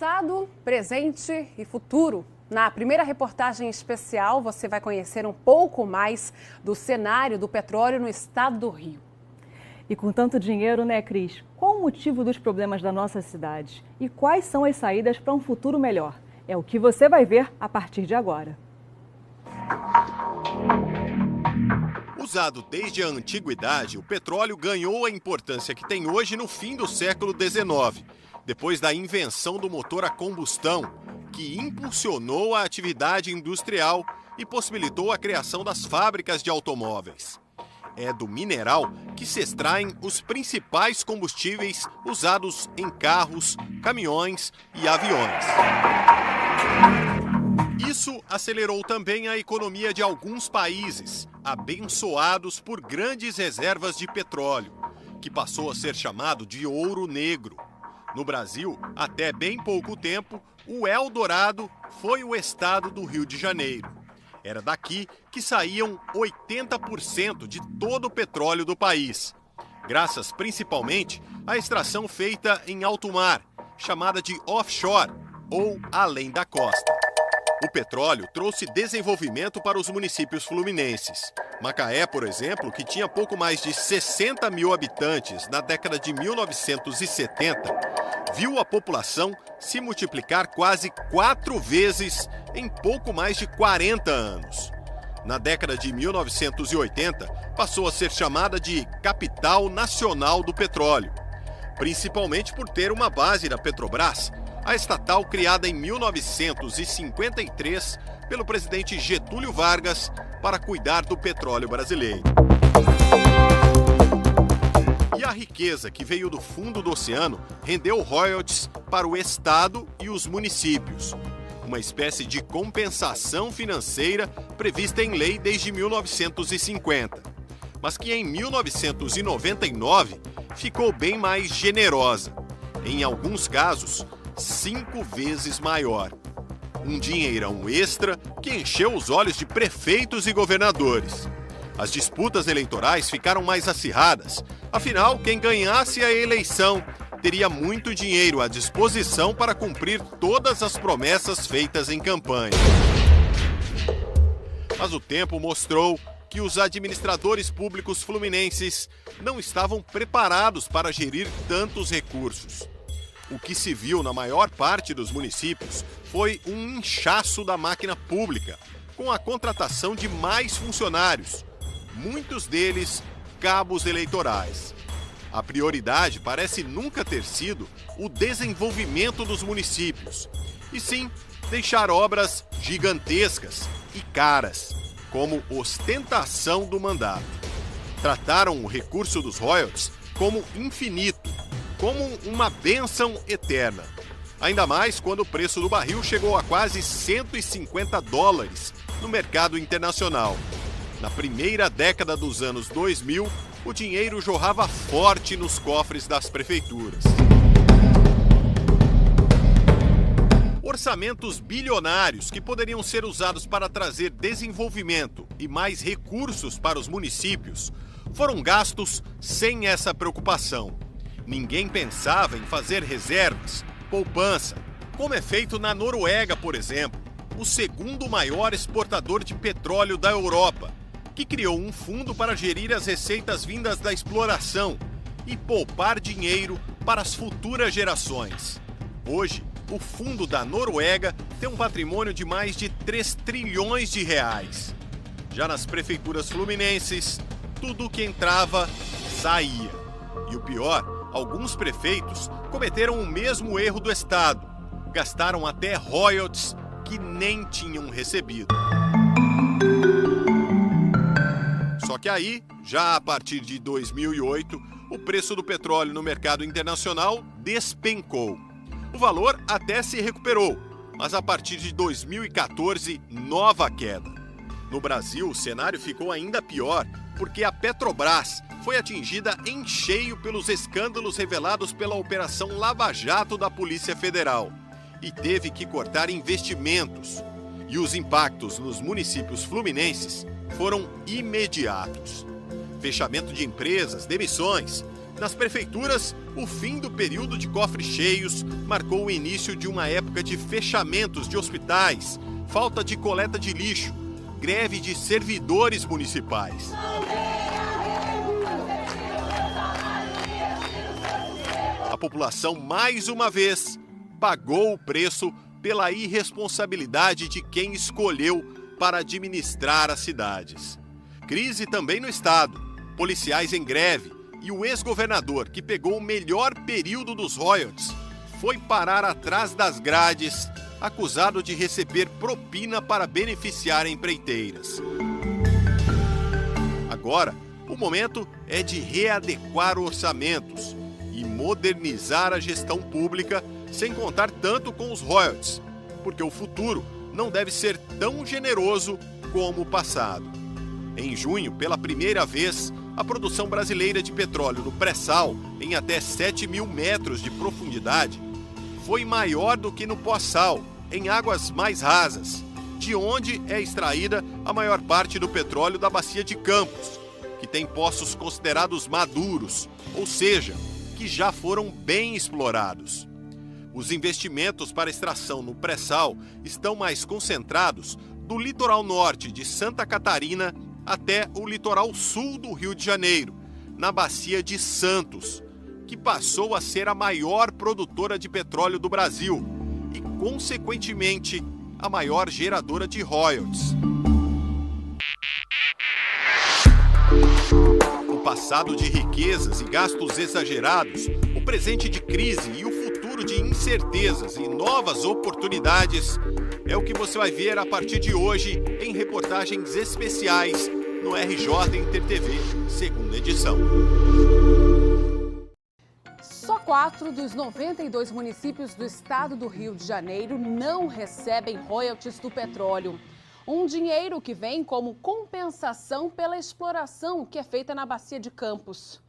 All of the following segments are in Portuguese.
Passado, presente e futuro. Na primeira reportagem especial, você vai conhecer um pouco mais do cenário do petróleo no estado do Rio. E com tanto dinheiro, né, Cris? Qual o motivo dos problemas da nossa cidade? E quais são as saídas para um futuro melhor? É o que você vai ver a partir de agora. Usado desde a antiguidade, o petróleo ganhou a importância que tem hoje no fim do século XIX, depois da invenção do motor a combustão, que impulsionou a atividade industrial e possibilitou a criação das fábricas de automóveis. É do mineral que se extraem os principais combustíveis usados em carros, caminhões e aviões. Isso acelerou também a economia de alguns países, abençoados por grandes reservas de petróleo, que passou a ser chamado de ouro negro. No Brasil, até bem pouco tempo, o Eldorado foi o estado do Rio de Janeiro. Era daqui que saíam 80% de todo o petróleo do país, graças principalmente à extração feita em alto mar, chamada de offshore, ou além da costa. O petróleo trouxe desenvolvimento para os municípios fluminenses. Macaé, por exemplo, que tinha pouco mais de 60 mil habitantes na década de 1970, viu a população se multiplicar quase 4 vezes em pouco mais de 40 anos. Na década de 1980, passou a ser chamada de Capital Nacional do Petróleo, principalmente por ter uma base na Petrobras, a estatal criada em 1953 pelo presidente Getúlio Vargas para cuidar do petróleo brasileiro. E a riqueza que veio do fundo do oceano rendeu royalties para o estado e os municípios, uma espécie de compensação financeira prevista em lei desde 1950, mas que em 1999 ficou bem mais generosa, em alguns casos 5 vezes maior. Um dinheirão extra que encheu os olhos de prefeitos e governadores. As disputas eleitorais ficaram mais acirradas. Afinal, quem ganhasse a eleição teria muito dinheiro à disposição para cumprir todas as promessas feitas em campanha. Mas o tempo mostrou que os administradores públicos fluminenses não estavam preparados para gerir tantos recursos. O que se viu na maior parte dos municípios foi um inchaço da máquina pública, com a contratação de mais funcionários, muitos deles cabos eleitorais. A prioridade parece nunca ter sido o desenvolvimento dos municípios, e sim deixar obras gigantescas e caras, como ostentação do mandato. Trataram o recurso dos royalties como infinito, como uma bênção eterna. Ainda mais quando o preço do barril chegou a quase $150 no mercado internacional. Na primeira década dos anos 2000, o dinheiro jorrava forte nos cofres das prefeituras. Orçamentos bilionários que poderiam ser usados para trazer desenvolvimento e mais recursos para os municípios foram gastos sem essa preocupação. Ninguém pensava em fazer reservas, poupança, como é feito na Noruega, por exemplo, o segundo maior exportador de petróleo da Europa, que criou um fundo para gerir as receitas vindas da exploração e poupar dinheiro para as futuras gerações. Hoje, o fundo da Noruega tem um patrimônio de mais de 3 trilhões de reais. Já nas prefeituras fluminenses, tudo que entrava, saía. E o pior, alguns prefeitos cometeram o mesmo erro do Estado. Gastaram até royalties que nem tinham recebido. Só que aí, já a partir de 2008, o preço do petróleo no mercado internacional despencou. O valor até se recuperou, mas a partir de 2014, nova queda. No Brasil, o cenário ficou ainda pior, porque a Petrobras foi atingida em cheio pelos escândalos revelados pela Operação Lava Jato da Polícia Federal e teve que cortar investimentos. E os impactos nos municípios fluminenses foram imediatos. Fechamento de empresas, demissões, Nas prefeituras, o fim do período de cofres cheios marcou o início de uma época de fechamentos de hospitais, falta de coleta de lixo, greve de servidores municipais. A população, mais uma vez, pagou o preço pela irresponsabilidade de quem escolheu para administrar as cidades. Crise também no estado, policiais em greve e o ex-governador, que pegou o melhor período dos royalties, foi parar atrás das grades, acusado de receber propina para beneficiar empreiteiras. Agora, o momento é de readequar orçamentos e modernizar a gestão pública, sem contar tanto com os royalties, porque o futuro não deve ser tão generoso como o passado. Em junho, pela primeira vez, a produção brasileira de petróleo no pré-sal, em até 7.000 metros de profundidade, foi maior do que no pós-sal, em águas mais rasas, de onde é extraída a maior parte do petróleo da Bacia de Campos, que tem poços considerados maduros, ou seja, que já foram bem explorados. Os investimentos para extração no pré-sal estão mais concentrados do litoral norte de Santa Catarina até o litoral sul do Rio de Janeiro, na Bacia de Santos, que passou a ser a maior produtora de petróleo do Brasil e, consequentemente, a maior geradora de royalties. O passado de riquezas e gastos exagerados, o presente de crise e o futuro de incertezas e novas oportunidades é o que você vai ver a partir de hoje em reportagens especiais no RJ Inter TV, segunda edição. Só 4 dos 92 municípios do estado do Rio de Janeiro não recebem royalties do petróleo. Um dinheiro que vem como compensação pela exploração que é feita na Bacia de Campos.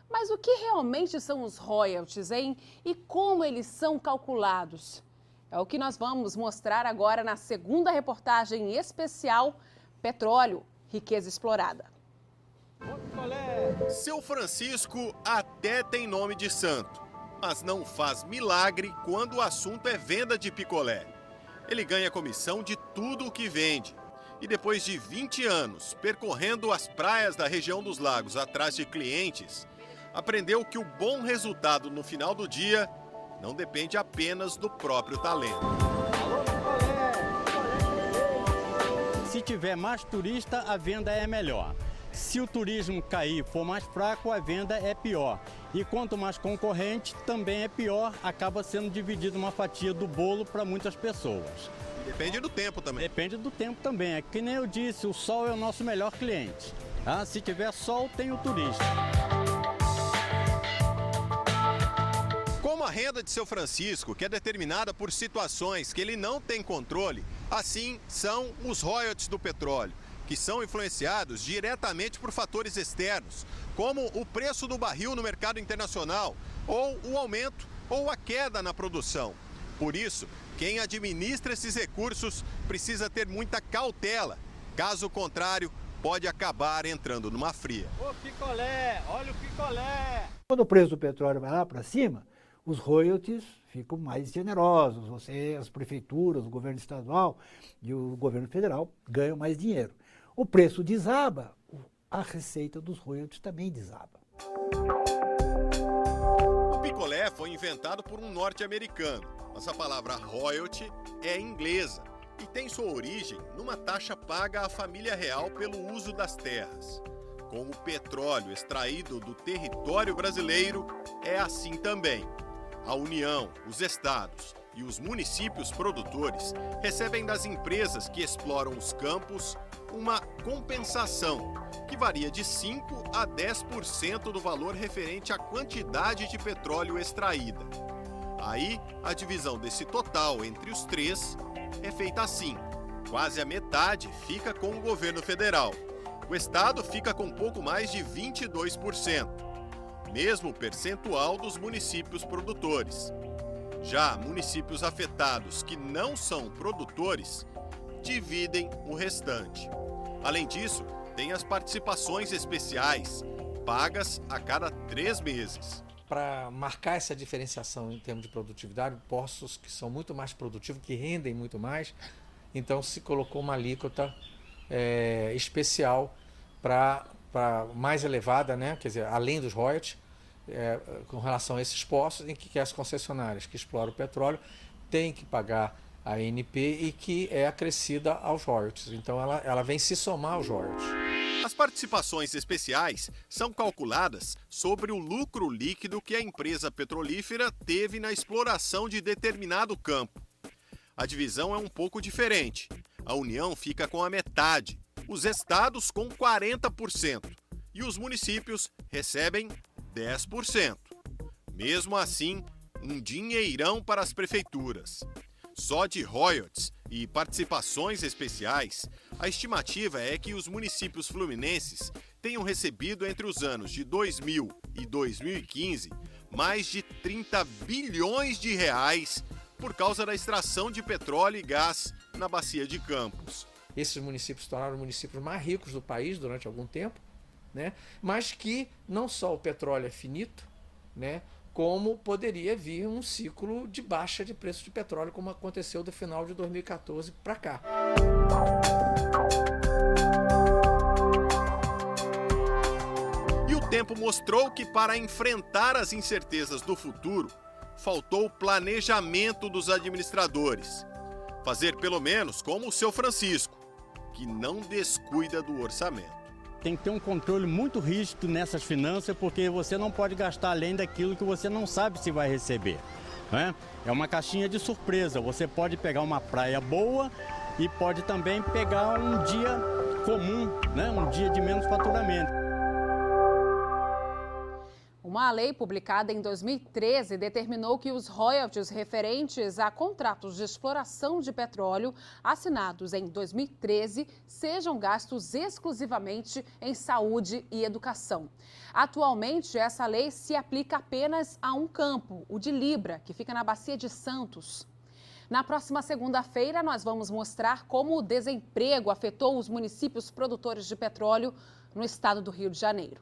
Mas o que realmente são os royalties, hein? E como eles são calculados? É o que nós vamos mostrar agora na segunda reportagem especial Petróleo, Riqueza Explorada. Seu Francisco até tem nome de santo, mas não faz milagre quando o assunto é venda de picolé. Ele ganha comissão de tudo o que vende. E depois de 20 anos percorrendo as praias da região dos lagos atrás de clientes, aprendeu que o bom resultado no final do dia não depende apenas do próprio talento. Se tiver mais turista, a venda é melhor. Se o turismo cair, for mais fraco, a venda é pior. E quanto mais concorrente, também é pior, acaba sendo dividido uma fatia do bolo para muitas pessoas. Depende do tempo também. Depende do tempo também. É que nem eu disse, o sol é o nosso melhor cliente. Ah, se tiver sol, tem o turista. Como a renda de seu Francisco, que é determinada por situações que ele não tem controle, assim são os royalties do petróleo, que são influenciados diretamente por fatores externos, como o preço do barril no mercado internacional, ou o aumento ou a queda na produção. Por isso, quem administra esses recursos precisa ter muita cautela. Caso contrário, pode acabar entrando numa fria. Ô picolé, olha o picolé! Quando o preço do petróleo vai lá para cima, os royalties ficam mais generosos. As prefeituras, o governo estadual e o governo federal ganham mais dinheiro. O preço desaba, a receita dos royalties também desaba. O picolé foi inventado por um norte-americano, mas a palavra royalty é inglesa e tem sua origem numa taxa paga à família real pelo uso das terras. Com o petróleo extraído do território brasileiro, é assim também. A União, os estados e os municípios produtores recebem das empresas que exploram os campos uma compensação que varia de 5% a 10% do valor referente à quantidade de petróleo extraída. Aí, a divisão desse total entre os três é feita assim. Quase a metade fica com o governo federal. O estado fica com pouco mais de 22%. Mesmo percentual dos municípios produtores. Já municípios afetados que não são produtores dividem o restante. Além disso, tem as participações especiais, pagas a cada 3 meses. Para marcar essa diferenciação em termos de produtividade, postos que são muito mais produtivos, que rendem muito mais, então se colocou uma alíquota especial para mais elevada, né? Quer dizer, além dos royalties, com relação a esses postos em que as concessionárias que exploram o petróleo têm que pagar a ANP e que é acrescida aos royalties. Então ela vem se somar aos royalties. As participações especiais são calculadas sobre o lucro líquido que a empresa petrolífera teve na exploração de determinado campo. A divisão é um pouco diferente. A União fica com a metade, os estados com 40% e os municípios recebem 10%. Mesmo assim, um dinheirão para as prefeituras. Só de royalties e participações especiais, a estimativa é que os municípios fluminenses tenham recebido entre os anos de 2000 e 2015 mais de 30 bilhões de reais por causa da extração de petróleo e gás na Bacia de Campos. Esses municípios se tornaram os municípios mais ricos do país durante algum tempo, né? Mas que não só o petróleo é finito, né? Como poderia vir um ciclo de baixa de preço de petróleo, como aconteceu do final de 2014 para cá. E o tempo mostrou que, para enfrentar as incertezas do futuro, faltou planejamento dos administradores. Fazer pelo menos como o seu Francisco, que não descuida do orçamento. Tem que ter um controle muito rígido nessas finanças, porque você não pode gastar além daquilo que você não sabe se vai receber, né? É uma caixinha de surpresa. Você pode pegar uma praia boa e pode também pegar um dia comum, né? Um dia de menos faturamento. Uma lei publicada em 2013 determinou que os royalties referentes a contratos de exploração de petróleo assinados em 2013 sejam gastos exclusivamente em saúde e educação. Atualmente, essa lei se aplica apenas a um campo, o de Libra, que fica na Bacia de Santos. Na próxima segunda-feira, nós vamos mostrar como o desemprego afetou os municípios produtores de petróleo no estado do Rio de Janeiro.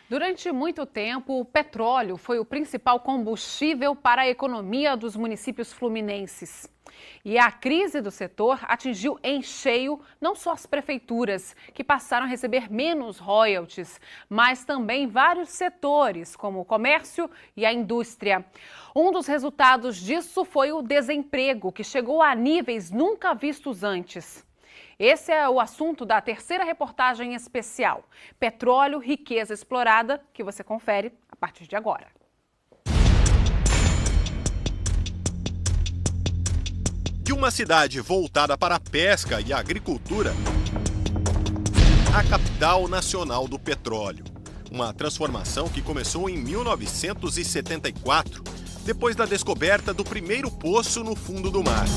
Durante muito tempo, o petróleo foi o principal combustível para a economia dos municípios fluminenses. E a crise do setor atingiu em cheio não só as prefeituras, que passaram a receber menos royalties, mas também vários setores, como o comércio e a indústria. Um dos resultados disso foi o desemprego, que chegou a níveis nunca vistos antes. Esse é o assunto da terceira reportagem especial, Petróleo, Riqueza Explorada, que você confere a partir de agora. De uma cidade voltada para a pesca e a agricultura, a capital nacional do petróleo. Uma transformação que começou em 1974, depois da descoberta do primeiro poço no fundo do mar.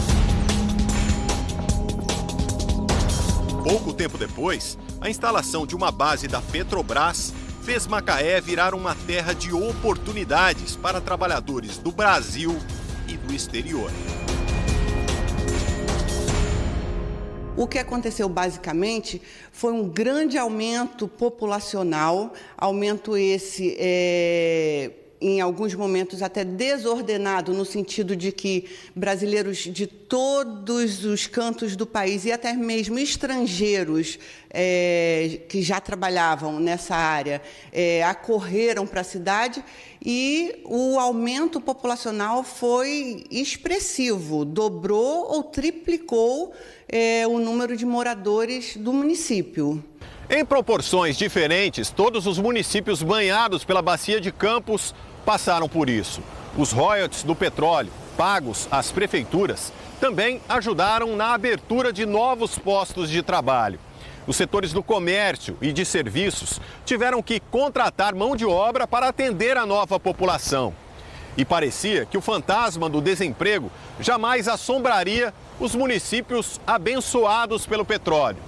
Pouco tempo depois, a instalação de uma base da Petrobras fez Macaé virar uma terra de oportunidades para trabalhadores do Brasil e do exterior. O que aconteceu basicamente foi um grande aumento populacional, aumento esse em alguns momentos até desordenado, no sentido de que brasileiros de todos os cantos do país e até mesmo estrangeiros que já trabalhavam nessa área acorreram para a cidade e o aumento populacional foi expressivo, dobrou ou triplicou o número de moradores do município. Em proporções diferentes, todos os municípios banhados pela Bacia de Campos passaram por isso. Os royalties do petróleo, pagos às prefeituras, também ajudaram na abertura de novos postos de trabalho. Os setores do comércio e de serviços tiveram que contratar mão de obra para atender a nova população. E parecia que o fantasma do desemprego jamais assombraria os municípios abençoados pelo petróleo.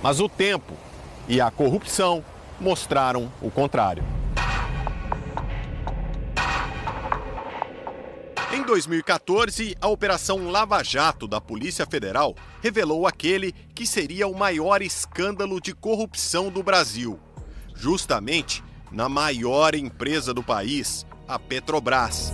Mas o tempo e a corrupção mostraram o contrário. Em 2014, a Operação Lava Jato da Polícia Federal revelou aquele que seria o maior escândalo de corrupção do Brasil, justamente na maior empresa do país, a Petrobras.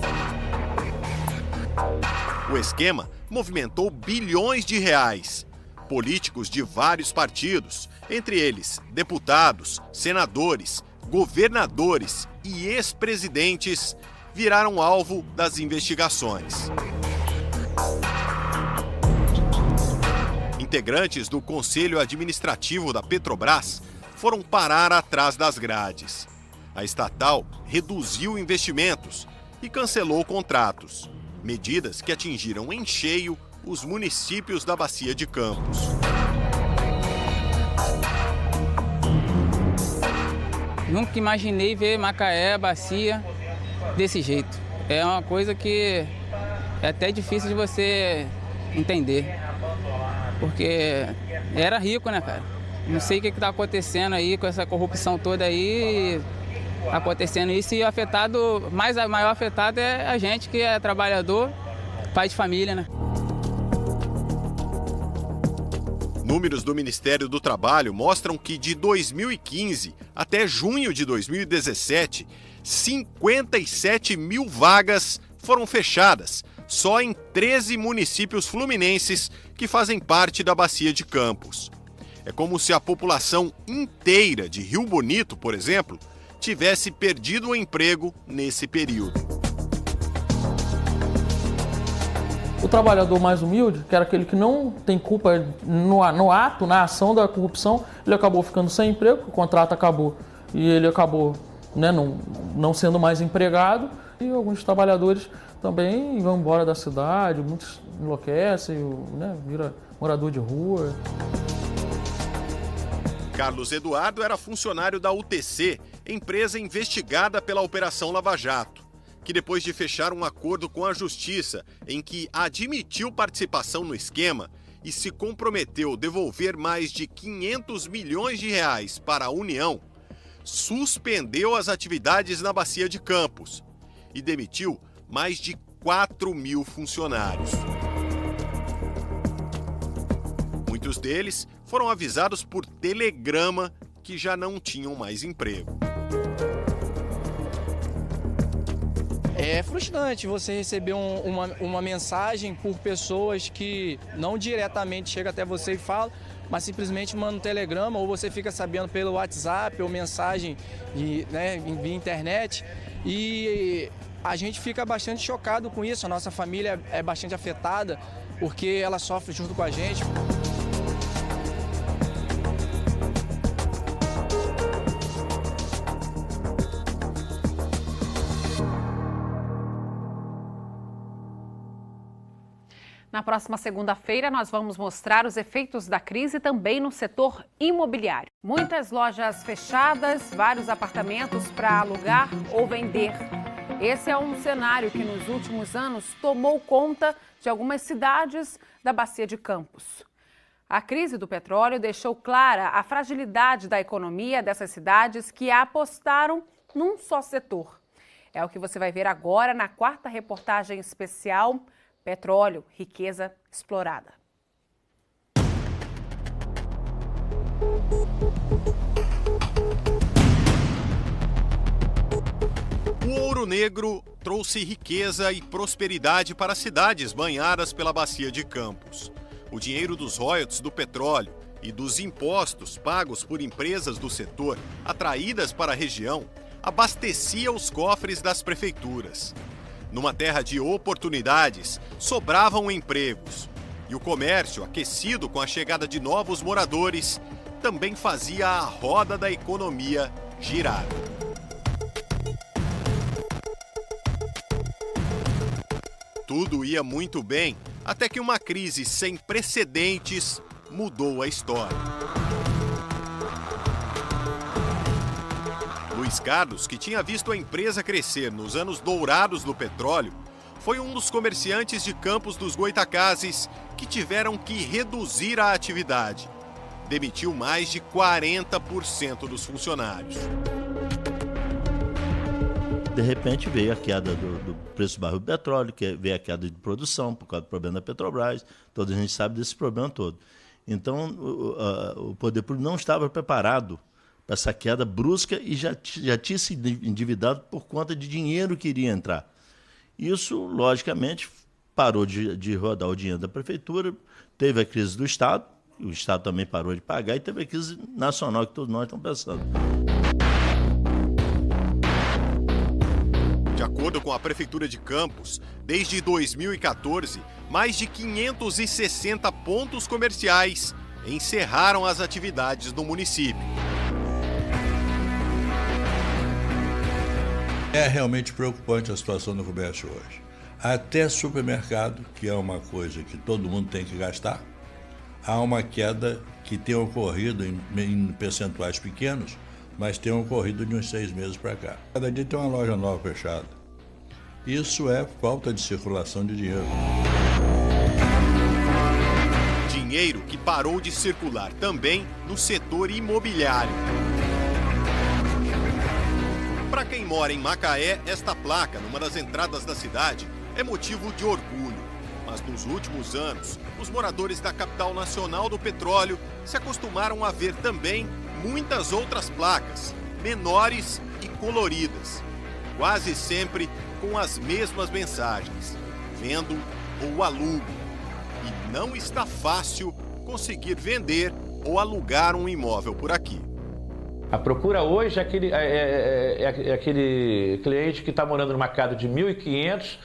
O esquema movimentou bilhões de reais. Políticos de vários partidos, entre eles deputados, senadores, governadores e ex-presidentes, viraram alvo das investigações. Integrantes do Conselho Administrativo da Petrobras foram parar atrás das grades. A estatal reduziu investimentos e cancelou contratos, medidas que atingiram em cheio os municípios da Bacia de Campos. Nunca imaginei ver Macaé, Bacia, desse jeito. É uma coisa que é até difícil de você entender. Porque era rico, né, cara? Não sei o que está acontecendo aí com essa corrupção toda aí, acontecendo isso, e o maior afetado é a gente que é trabalhador, pai de família, né? Números do Ministério do Trabalho mostram que de 2015 até junho de 2017, 57 mil vagas foram fechadas, só em 13 municípios fluminenses que fazem parte da Bacia de Campos. É como se a população inteira de Rio Bonito, por exemplo, tivesse perdido o emprego nesse período. O trabalhador mais humilde, que era aquele que não tem culpa no ato, na ação da corrupção, ele acabou ficando sem emprego, o contrato acabou e ele acabou, né, não sendo mais empregado. E alguns trabalhadores também vão embora da cidade, muitos enlouquecem, né, vira morador de rua. Carlos Eduardo era funcionário da UTC, empresa investigada pela Operação Lava Jato, que depois de fechar um acordo com a Justiça em que admitiu participação no esquema e se comprometeu a devolver mais de 500 milhões de reais para a União, suspendeu as atividades na Bacia de Campos e demitiu mais de 4 mil funcionários. Muitos deles foram avisados por telegrama que já não tinham mais emprego. É frustrante você receber uma mensagem por pessoas que não diretamente chega até você e fala, mas simplesmente manda um telegrama, ou você fica sabendo pelo WhatsApp ou mensagem via internet, e a gente fica bastante chocado com isso. A nossa família é bastante afetada porque ela sofre junto com a gente. Na próxima segunda-feira, nós vamos mostrar os efeitos da crise também no setor imobiliário. Muitas lojas fechadas, vários apartamentos para alugar ou vender. Esse é um cenário que nos últimos anos tomou conta de algumas cidades da Bacia de Campos. A crise do petróleo deixou clara a fragilidade da economia dessas cidades que apostaram num só setor. É o que você vai ver agora na quarta reportagem especial Petróleo, riqueza explorada. O ouro negro trouxe riqueza e prosperidade para cidades banhadas pela Bacia de Campos. O dinheiro dos royalties do petróleo e dos impostos pagos por empresas do setor atraídas para a região abastecia os cofres das prefeituras. Numa terra de oportunidades, sobravam empregos. E o comércio, aquecido com a chegada de novos moradores, também fazia a roda da economia girar. Tudo ia muito bem, até que uma crise sem precedentes mudou a história. Luiz Carlos, que tinha visto a empresa crescer nos anos dourados do petróleo, foi um dos comerciantes de Campos dos Goitacazes que tiveram que reduzir a atividade. Demitiu mais de 40% dos funcionários. de repente veio a queda do preço do barril do petróleo, veio a queda de produção por causa do problema da Petrobras, toda a gente sabe desse problema todo. Então, o poder público não estava preparado para essa queda brusca e já tinha se endividado por conta de dinheiro que iria entrar. Isso, logicamente, parou de rodar o dinheiro da prefeitura, teve a crise do Estado, o Estado também parou de pagar, e teve a crise nacional que todos nós estamos pensando. De acordo com a Prefeitura de Campos, desde 2014, mais de 560 pontos comerciais encerraram as atividades no município. É realmente preocupante a situação do comércio hoje. Até supermercado, que é uma coisa que todo mundo tem que gastar, há uma queda que tem ocorrido em percentuais pequenos, mas tem ocorrido de uns 6 meses para cá. Cada dia tem uma loja nova fechada. Isso é falta de circulação de dinheiro. Dinheiro que parou de circular também no setor imobiliário. Para quem mora em Macaé, esta placa, numa das entradas da cidade, é motivo de orgulho. Mas nos últimos anos, os moradores da capital nacional do petróleo se acostumaram a ver também muitas outras placas, menores e coloridas, quase sempre com as mesmas mensagens: vendo ou alugo. E não está fácil conseguir vender ou alugar um imóvel por aqui. A procura hoje é aquele cliente que está morando numa casa de 1.500,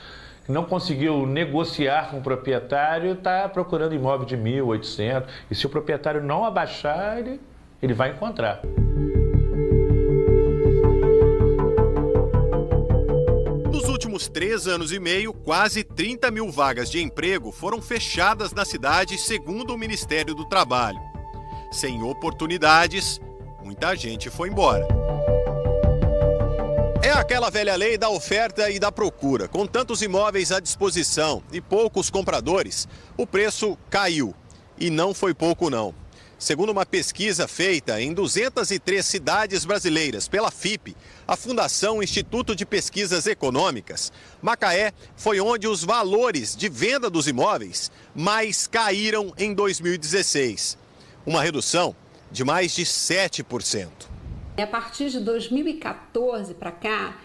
que não conseguiu negociar com o proprietário, está procurando imóvel de 1.800. E se o proprietário não abaixar, ele vai encontrar. Nos últimos 3 anos e meio, quase 30 mil vagas de emprego foram fechadas na cidade, segundo o Ministério do Trabalho. Sem oportunidades, muita gente foi embora. É aquela velha lei da oferta e da procura. Com tantos imóveis à disposição e poucos compradores, o preço caiu. E não foi pouco, não. Segundo uma pesquisa feita em 203 cidades brasileiras pela FIPE, a Fundação Instituto de Pesquisas Econômicas, Macaé foi onde os valores de venda dos imóveis mais caíram em 2016. Uma redução de mais de 7%. A partir de 2014 para cá,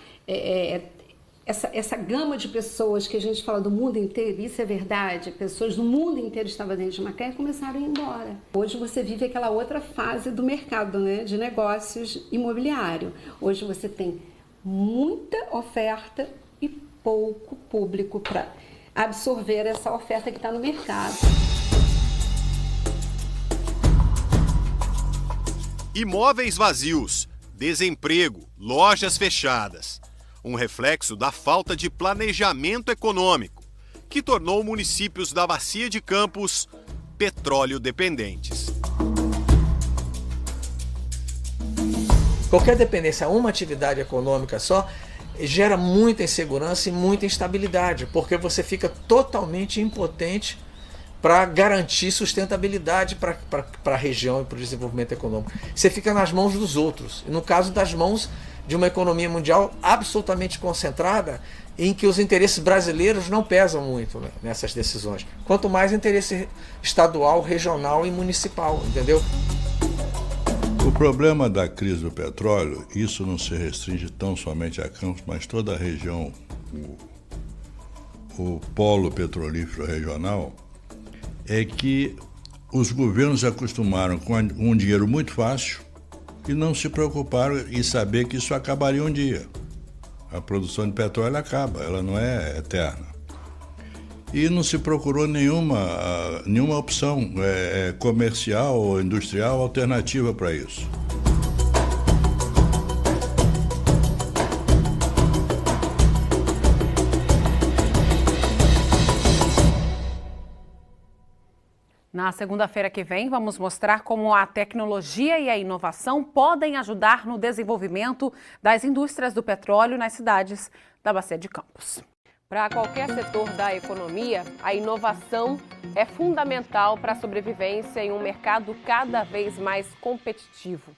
essa gama de pessoas que a gente fala do mundo inteiro, isso é verdade, pessoas do mundo inteiro estavam dentro de Macaé e começaram a ir embora. Hoje você vive aquela outra fase do mercado, né, de negócios imobiliário. Hoje você tem muita oferta e pouco público para absorver essa oferta que está no mercado. Imóveis vazios, desemprego, lojas fechadas. Um reflexo da falta de planejamento econômico, que tornou municípios da Bacia de Campos petróleo dependentes. Qualquer dependência a uma atividade econômica só gera muita insegurança e muita instabilidade, porque você fica totalmente impotente para garantir sustentabilidade para a região e para o desenvolvimento econômico. Você fica nas mãos dos outros, e no caso das mãos de uma economia mundial absolutamente concentrada, em que os interesses brasileiros não pesam muito, né, nessas decisões. Quanto mais interesse estadual, regional e municipal, entendeu? O problema da crise do petróleo, isso não se restringe tão somente a Campos, mas toda a região, o polo petrolífero regional, é que os governos se acostumaram com um dinheiro muito fácil e não se preocuparam em saber que isso acabaria um dia. A produção de petróleo acaba, ela não é eterna. E não se procurou nenhuma opção comercial ou industrial alternativa para isso. Na segunda-feira que vem, vamos mostrar como a tecnologia e a inovação podem ajudar no desenvolvimento das indústrias do petróleo nas cidades da Bacia de Campos. Para qualquer setor da economia, a inovação é fundamental para a sobrevivência em um mercado cada vez mais competitivo.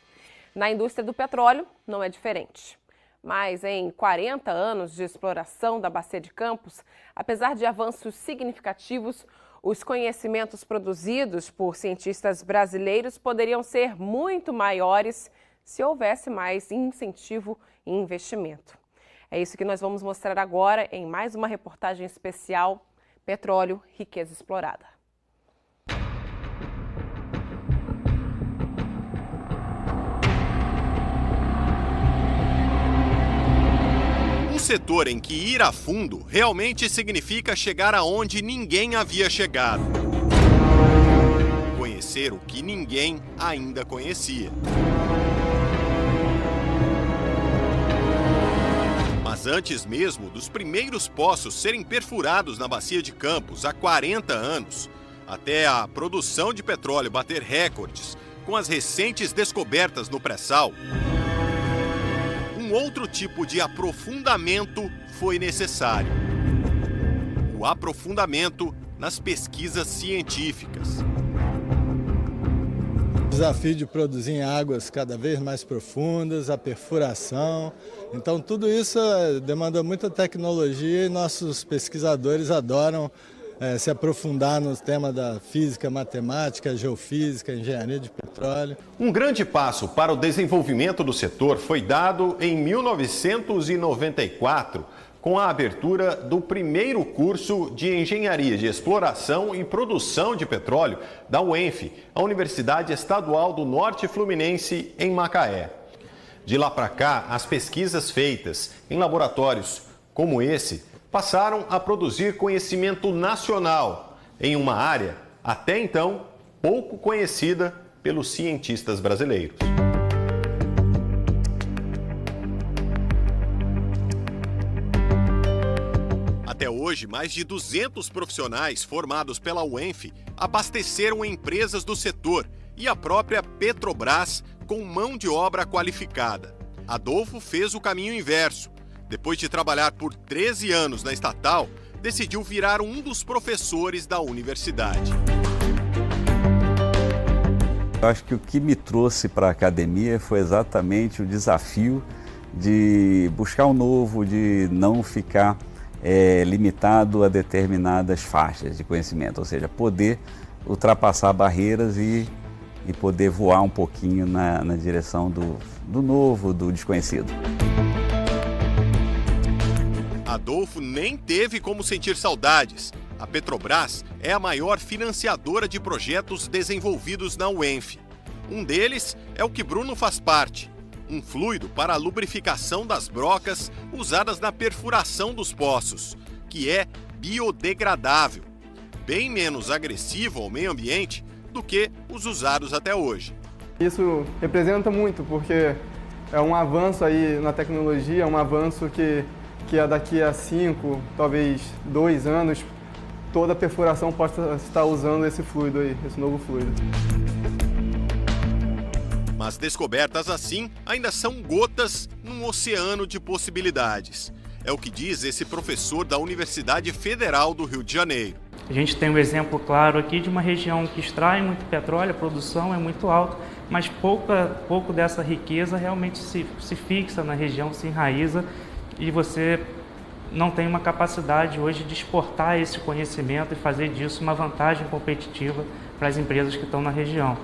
Na indústria do petróleo, não é diferente. Mas em 40 anos de exploração da Bacia de Campos, apesar de avanços significativos, os conhecimentos produzidos por cientistas brasileiros poderiam ser muito maiores se houvesse mais incentivo e investimento. É isso que nós vamos mostrar agora em mais uma reportagem especial Petróleo, Riqueza Explorada. Um setor em que ir a fundo realmente significa chegar aonde ninguém havia chegado. Conhecer o que ninguém ainda conhecia. Mas antes mesmo dos primeiros poços serem perfurados na Bacia de Campos há 40 anos, até a produção de petróleo bater recordes com as recentes descobertas no pré-sal, um outro tipo de aprofundamento foi necessário. O aprofundamento nas pesquisas científicas. O desafio de produzir em águas cada vez mais profundas, a perfuração. Então, tudo isso demanda muita tecnologia e nossos pesquisadores adoram se aprofundar no tema da física, matemática, geofísica, engenharia de petróleo. Um grande passo para o desenvolvimento do setor foi dado em 1994, com a abertura do primeiro curso de Engenharia de Exploração e Produção de Petróleo da UENF, a Universidade Estadual do Norte Fluminense, em Macaé. De lá para cá, as pesquisas feitas em laboratórios como esse passaram a produzir conhecimento nacional em uma área, até então, pouco conhecida pelos cientistas brasileiros. Até hoje, mais de 200 profissionais formados pela UENF abasteceram empresas do setor e a própria Petrobras com mão de obra qualificada. Adolfo fez o caminho inverso. Depois de trabalhar por 13 anos na estatal, decidiu virar um dos professores da universidade. Eu acho que o que me trouxe para a academia foi exatamente o desafio de buscar o novo, de não ficar limitado a determinadas faixas de conhecimento, ou seja, poder ultrapassar barreiras e poder voar um pouquinho na direção do novo, do desconhecido. Adolfo nem teve como sentir saudades. A Petrobras é a maior financiadora de projetos desenvolvidos na UENF. Um deles é o que Bruno faz parte, um fluido para a lubrificação das brocas usadas na perfuração dos poços, que é biodegradável, bem menos agressivo ao meio ambiente do que os usados até hoje. Isso representa muito, porque é um avanço aí na tecnologia, é um avanço que daqui a 5, talvez 2 anos, toda a perfuração possa estar usando esse fluido aí, esse novo fluido. Mas descobertas assim ainda são gotas num oceano de possibilidades. É o que diz esse professor da Universidade Federal do Rio de Janeiro. A gente tem um exemplo claro aqui de uma região que extrai muito petróleo, a produção é muito alta, mas pouco dessa riqueza realmente se fixa na região, se enraiza, e você não tem uma capacidade hoje de exportar esse conhecimento e fazer disso uma vantagem competitiva para as empresas que estão na região.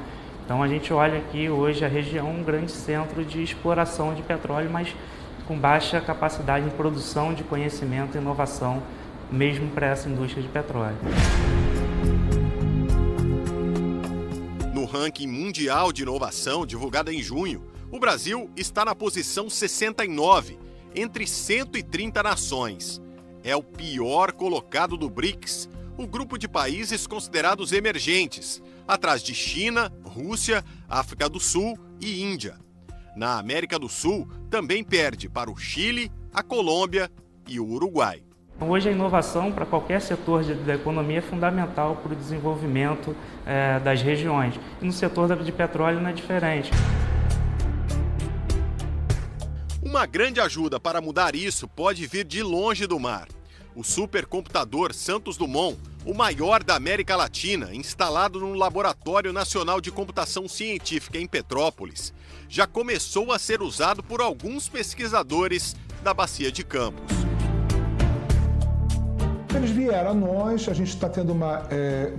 Então a gente olha aqui hoje a região um grande centro de exploração de petróleo, mas com baixa capacidade de produção de conhecimento e inovação, mesmo para essa indústria de petróleo. No ranking mundial de inovação divulgado em junho, o Brasil está na posição 69, entre 130 nações. É o pior colocado do BRICS, o grupo de países considerados emergentes, atrás de China, Rússia, África do Sul e Índia. Na América do Sul, também perde para o Chile, a Colômbia e o Uruguai. Hoje a inovação para qualquer setor da economia é fundamental para o desenvolvimento das regiões. E no setor de petróleo não é diferente. Uma grande ajuda para mudar isso pode vir de longe do mar. O supercomputador Santos Dumont, o maior da América Latina, instalado no Laboratório Nacional de Computação Científica em Petrópolis, já começou a ser usado por alguns pesquisadores da Bacia de Campos. Eles vieram a nós, a gente está tendo uma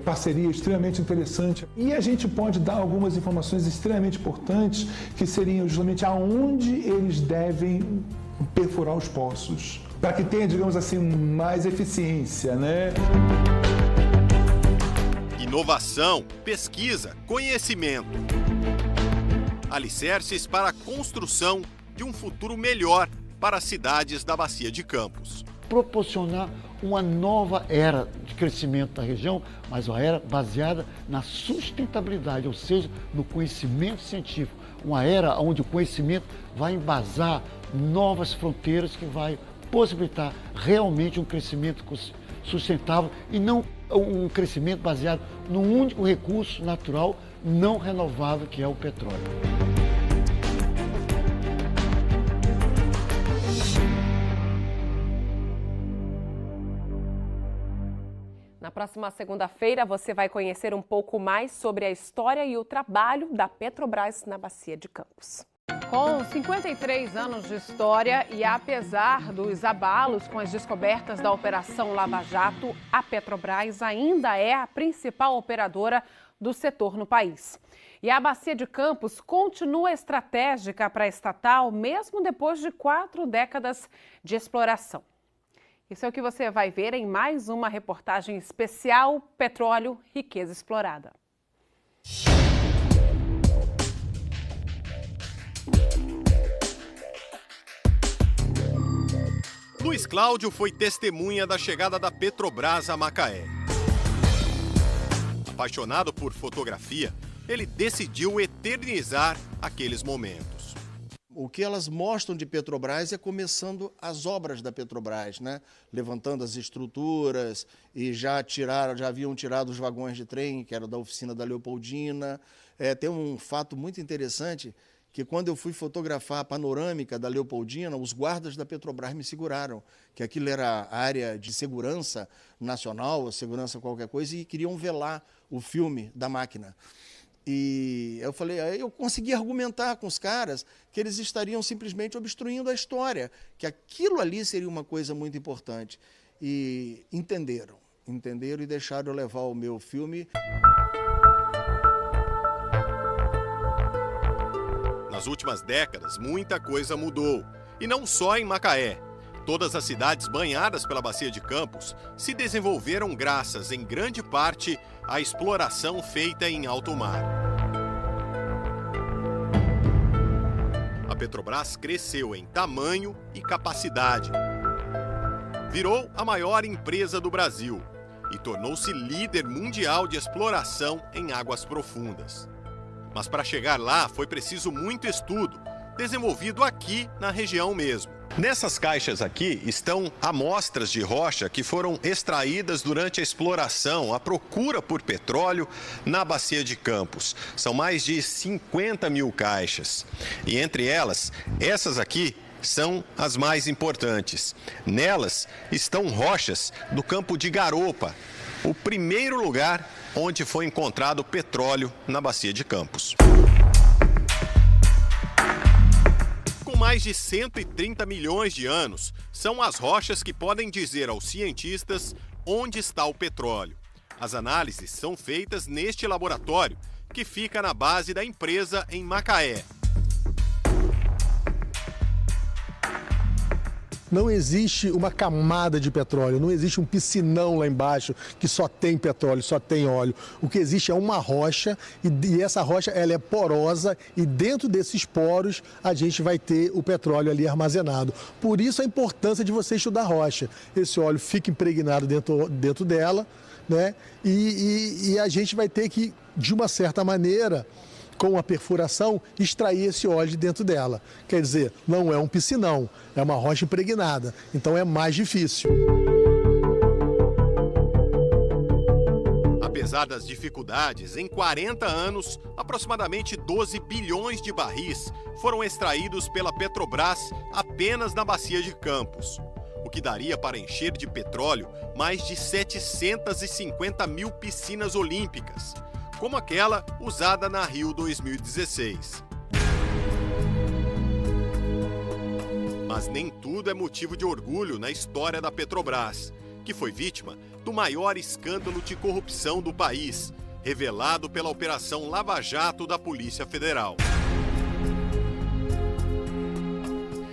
parceria extremamente interessante e a gente pode dar algumas informações extremamente importantes que seriam justamente aonde eles devem perfurar os poços, para que tenha, digamos assim, mais eficiência, né? Inovação, pesquisa, conhecimento. Alicerces para a construção de um futuro melhor para as cidades da Bacia de Campos. Proporcionar uma nova era de crescimento da região, mas uma era baseada na sustentabilidade, ou seja, no conhecimento científico. Uma era onde o conhecimento vai embasar novas fronteiras que vai possibilitar realmente um crescimento sustentável e não um crescimento baseado num único recurso natural não renovável que é o petróleo. Na próxima segunda-feira, você vai conhecer um pouco mais sobre a história e o trabalho da Petrobras na Bacia de Campos. Com 53 anos de história e apesar dos abalos com as descobertas da Operação Lava Jato, a Petrobras ainda é a principal operadora do setor no país. E a Bacia de Campos continua estratégica para a estatal, mesmo depois de 4 décadas de exploração. Isso é o que você vai ver em mais uma reportagem especial Petróleo, Riqueza Explorada. Luiz Cláudio foi testemunha da chegada da Petrobras a Macaé. Apaixonado por fotografia, ele decidiu eternizar aqueles momentos. O que elas mostram de Petrobras é começando as obras da Petrobras, né? Levantando as estruturas e já haviam tirado os vagões de trem, que era da oficina da Leopoldina. Tem um fato muito interessante, que quando eu fui fotografar a panorâmica da Leopoldina, os guardas da Petrobras me seguraram, que aquilo era a área de segurança nacional, segurança qualquer coisa, e queriam velar o filme da máquina. E eu falei, aí eu consegui argumentar com os caras que eles estariam simplesmente obstruindo a história, que aquilo ali seria uma coisa muito importante. E entenderam e deixaram eu levar o meu filme. Nas últimas décadas, muita coisa mudou. E não só em Macaé. Todas as cidades banhadas pela Bacia de Campos se desenvolveram graças, em grande parte, à exploração feita em alto mar. A Petrobras cresceu em tamanho e capacidade. Virou a maior empresa do Brasil e tornou-se líder mundial de exploração em águas profundas. Mas para chegar lá foi preciso muito estudo, desenvolvido aqui na região mesmo. Nessas caixas aqui estão amostras de rocha que foram extraídas durante a exploração, a procura por petróleo na Bacia de Campos. São mais de 50 mil caixas. E entre elas, essas aqui são as mais importantes. Nelas estão rochas do campo de Garopa, o primeiro lugar onde foi encontrado petróleo na Bacia de Campos. Com mais de 130 milhões de anos, são as rochas que podem dizer aos cientistas onde está o petróleo. As análises são feitas neste laboratório, que fica na base da empresa em Macaé. Não existe uma camada de petróleo, não existe um piscinão lá embaixo que só tem petróleo, só tem óleo. O que existe é uma rocha e essa rocha ela é porosa e dentro desses poros a gente vai ter o petróleo ali armazenado. Por isso a importância de você estudar a rocha. Esse óleo fica impregnado dentro dela, né? E a gente vai ter que, de uma certa maneira, com a perfuração, extrair esse óleo de dentro dela. Quer dizer, não é um piscinão, é uma rocha impregnada, então é mais difícil. Apesar das dificuldades, em 40 anos, aproximadamente 12 bilhões de barris foram extraídos pela Petrobras apenas na Bacia de Campos. o que daria para encher de petróleo mais de 750 mil piscinas olímpicas, como aquela usada na Rio 2016. Mas nem tudo é motivo de orgulho na história da Petrobras, que foi vítima do maior escândalo de corrupção do país, revelado pela Operação Lava Jato da Polícia Federal.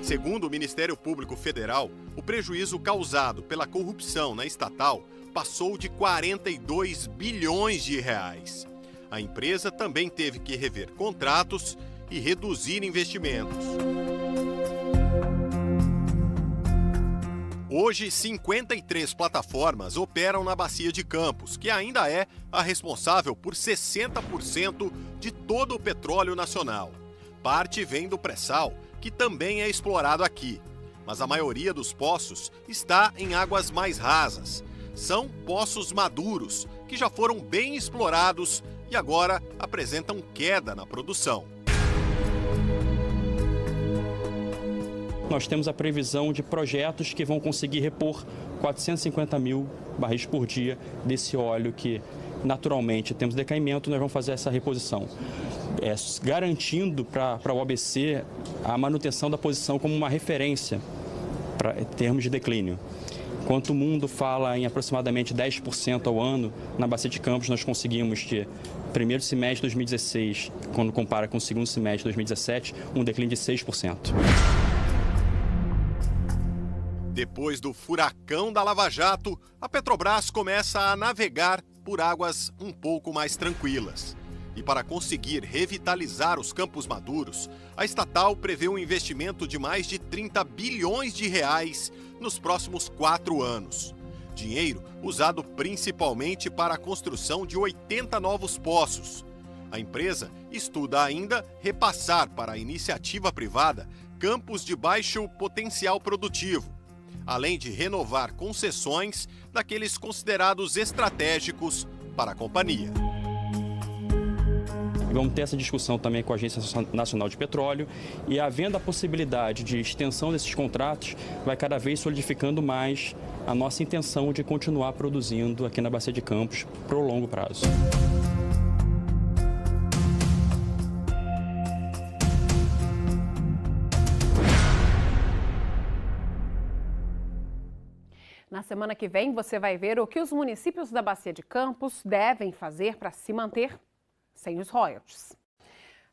Segundo o Ministério Público Federal, o prejuízo causado pela corrupção na estatal passou de 42 bilhões de reais. A empresa também teve que rever contratos e reduzir investimentos. Hoje, 53 plataformas operam na Bacia de Campos, que ainda é a responsável por 60% de todo o petróleo nacional. Parte vem do pré-sal, que também é explorado aqui, mas a maioria dos poços está em águas mais rasas. São poços maduros, que já foram bem explorados e agora apresentam queda na produção. Nós temos a previsão de projetos que vão conseguir repor 450 mil barris por dia desse óleo que, naturalmente, temos decaimento, nós vamos fazer essa reposição, garantindo para o OABC a manutenção da posição como uma referência em termos de declínio. Enquanto o mundo fala em aproximadamente 10% ao ano, na Bacia de Campos nós conseguimos que primeiro semestre de 2016, quando compara com o segundo semestre de 2017, um declínio de 6%. Depois do furacão da Lava Jato, a Petrobras começa a navegar por águas um pouco mais tranquilas. E para conseguir revitalizar os campos maduros, a estatal prevê um investimento de mais de 30 bilhões de reais nos próximos 4 anos. Dinheiro usado principalmente para a construção de 80 novos poços. A empresa estuda ainda repassar para a iniciativa privada campos de baixo potencial produtivo, além de renovar concessões daqueles considerados estratégicos para a companhia. Vamos ter essa discussão também com a Agência Nacional de Petróleo e, havendo a possibilidade de extensão desses contratos, vai cada vez solidificando mais a nossa intenção de continuar produzindo aqui na Bacia de Campos para o longo prazo. Na semana que vem, você vai ver o que os municípios da Bacia de Campos devem fazer para se manter sem os royalties.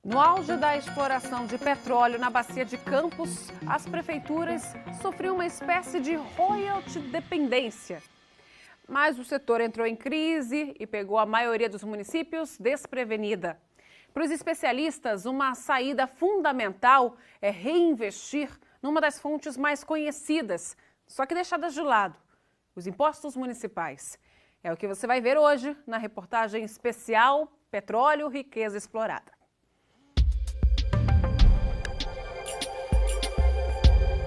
No auge da exploração de petróleo na Bacia de Campos, as prefeituras sofriam uma espécie de royalty dependência. Mas o setor entrou em crise e pegou a maioria dos municípios desprevenida. Para os especialistas, uma saída fundamental é reinvestir numa das fontes mais conhecidas, só que deixadas de lado: os impostos municipais. É o que você vai ver hoje na reportagem especial Petróleo, Riqueza Explorada.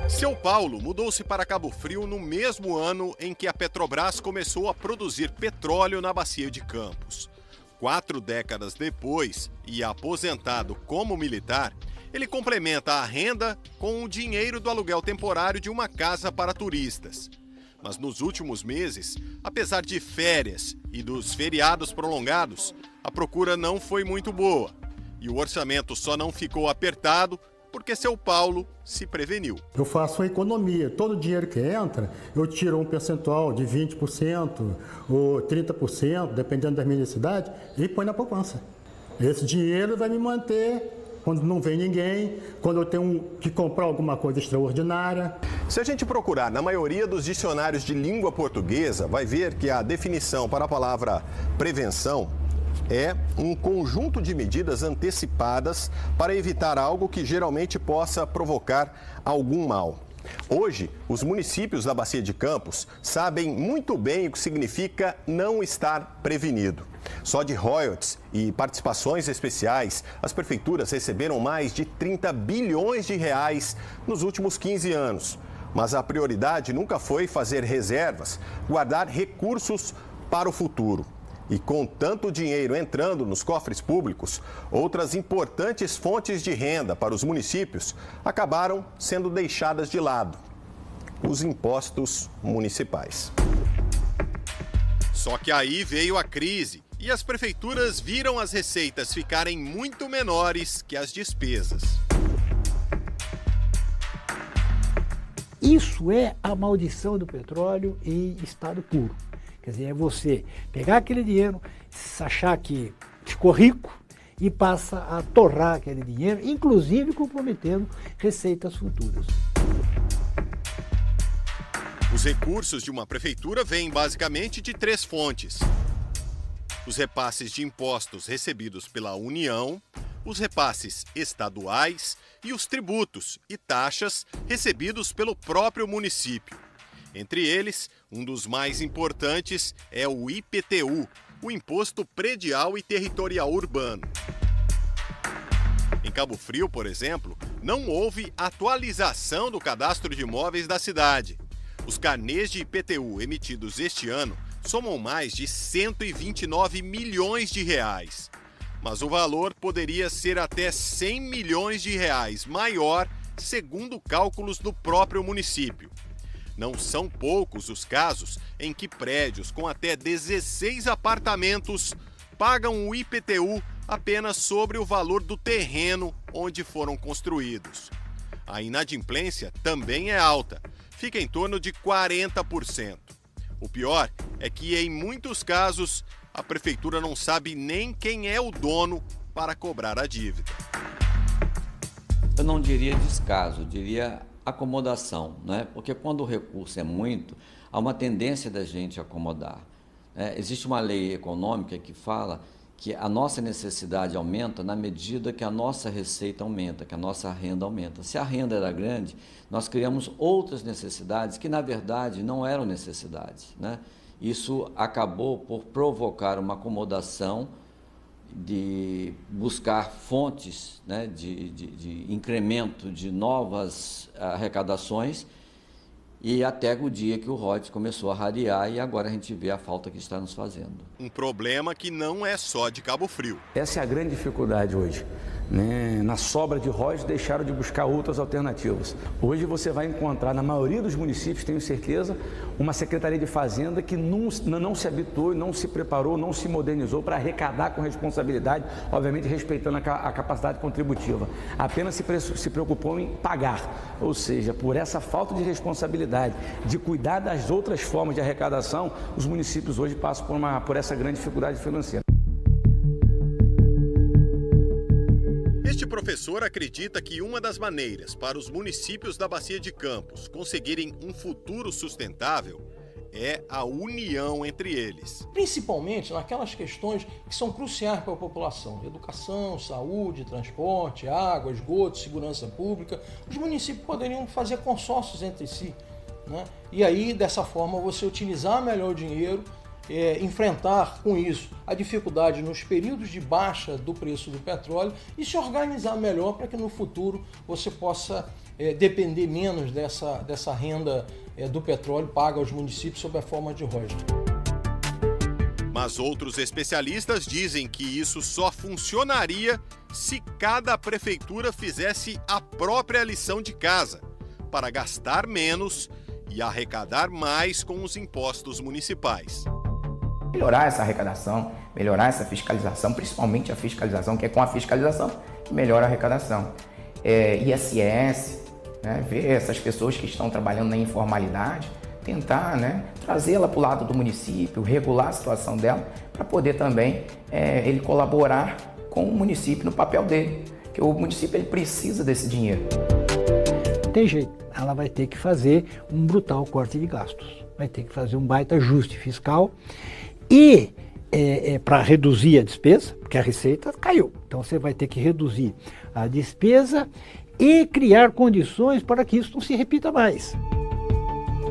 São Paulo mudou-se para Cabo Frio no mesmo ano em que a Petrobras começou a produzir petróleo na Bacia de Campos. 4 décadas depois, e aposentado como militar, ele complementa a renda com o dinheiro do aluguel temporário de uma casa para turistas. Mas nos últimos meses, apesar de férias e dos feriados prolongados, a procura não foi muito boa. E o orçamento só não ficou apertado porque São Paulo se preveniu. Eu faço uma economia. Todo o dinheiro que entra, eu tiro um percentual de 20% ou 30%, dependendo da minha necessidade, e põe na poupança. Esse dinheiro vai me manter quando não vem ninguém, quando eu tenho que comprar alguma coisa extraordinária. Se a gente procurar na maioria dos dicionários de língua portuguesa, vai ver que a definição para a palavra prevenção é um conjunto de medidas antecipadas para evitar algo que geralmente possa provocar algum mal. Hoje, os municípios da Bacia de Campos sabem muito bem o que significa não estar prevenido. Só de royalties e participações especiais, as prefeituras receberam mais de 30 bilhões de reais nos últimos 15 anos. Mas a prioridade nunca foi fazer reservas, guardar recursos para o futuro. E com tanto dinheiro entrando nos cofres públicos, outras importantes fontes de renda para os municípios acabaram sendo deixadas de lado. os impostos municipais. Só que aí veio a crise e as prefeituras viram as receitas ficarem muito menores que as despesas. Isso é a maldição do petróleo em estado puro. Quer dizer, é você pegar aquele dinheiro, achar que ficou rico e passa a torrar aquele dinheiro, inclusive comprometendo receitas futuras. Os recursos de uma prefeitura vêm basicamente de 3 fontes: os repasses de impostos recebidos pela União, os repasses estaduais e os tributos e taxas recebidos pelo próprio município. Entre eles, um dos mais importantes é o IPTU, o Imposto Predial e Territorial Urbano. Em Cabo Frio, por exemplo, não houve atualização do cadastro de imóveis da cidade. Os carnês de IPTU emitidos este ano somam mais de 129 milhões de reais. Mas o valor poderia ser até 100 milhões de reais maior, segundo cálculos do próprio município. Não são poucos os casos em que prédios com até 16 apartamentos pagam o IPTU apenas sobre o valor do terreno onde foram construídos. A inadimplência também é alta, fica em torno de 40%. O pior é que, em muitos casos, a prefeitura não sabe nem quem é o dono para cobrar a dívida. Eu não diria descaso, diria acomodação, né? Porque quando o recurso é muito, há uma tendência da gente acomodar. Existe uma lei econômica que fala que a nossa necessidade aumenta na medida que a nossa receita aumenta, que a nossa renda aumenta. Se a renda era grande, nós criamos outras necessidades que, na verdade, não eram necessidades, né? Isso acabou por provocar uma acomodação de buscar fontes, né, de incremento de novas arrecadações, e até o dia que o royalties começou a rarear e agora a gente vê a falta que está nos fazendo. Um problema que não é só de Cabo Frio. Essa é a grande dificuldade hoje, né? Na sobra de royalties deixaram de buscar outras alternativas. Hoje você vai encontrar na maioria dos municípios, tenho certeza, uma Secretaria de Fazenda que não se habituou, não se preparou, não se modernizou para arrecadar com responsabilidade, obviamente respeitando a capacidade contributiva. Apenas se preocupou em pagar, ou seja, por essa falta de responsabilidade de cuidar das outras formas de arrecadação, os municípios hoje passam por essa grande dificuldade financeira. Este professor acredita que uma das maneiras para os municípios da Bacia de Campos conseguirem um futuro sustentável é a união entre eles. Principalmente naquelas questões que são cruciais para a população: educação, saúde, transporte, água, esgoto, segurança pública. Os municípios poderiam fazer consórcios entre si, né? E aí, dessa forma, você utilizar melhor o dinheiro, enfrentar com isso a dificuldade nos períodos de baixa do preço do petróleo e se organizar melhor para que no futuro você possa depender menos dessa renda do petróleo paga aos municípios sob a forma de royalties. Mas outros especialistas dizem que isso só funcionaria se cada prefeitura fizesse a própria lição de casa, para gastar menos e arrecadar mais com os impostos municipais. Melhorar essa arrecadação, melhorar essa fiscalização, principalmente a fiscalização, que é com a fiscalização que melhora a arrecadação. ISS, né, ver essas pessoas que estão trabalhando na informalidade, tentar, né, trazê-la para o lado do município, regular a situação dela, para poder também ele colaborar com o município no papel dele, que o município ele precisa desse dinheiro. Não tem jeito, ela vai ter que fazer um brutal corte de gastos, vai ter que fazer um baita ajuste fiscal e para reduzir a despesa, porque a receita caiu, então você vai ter que reduzir a despesa e criar condições para que isso não se repita mais.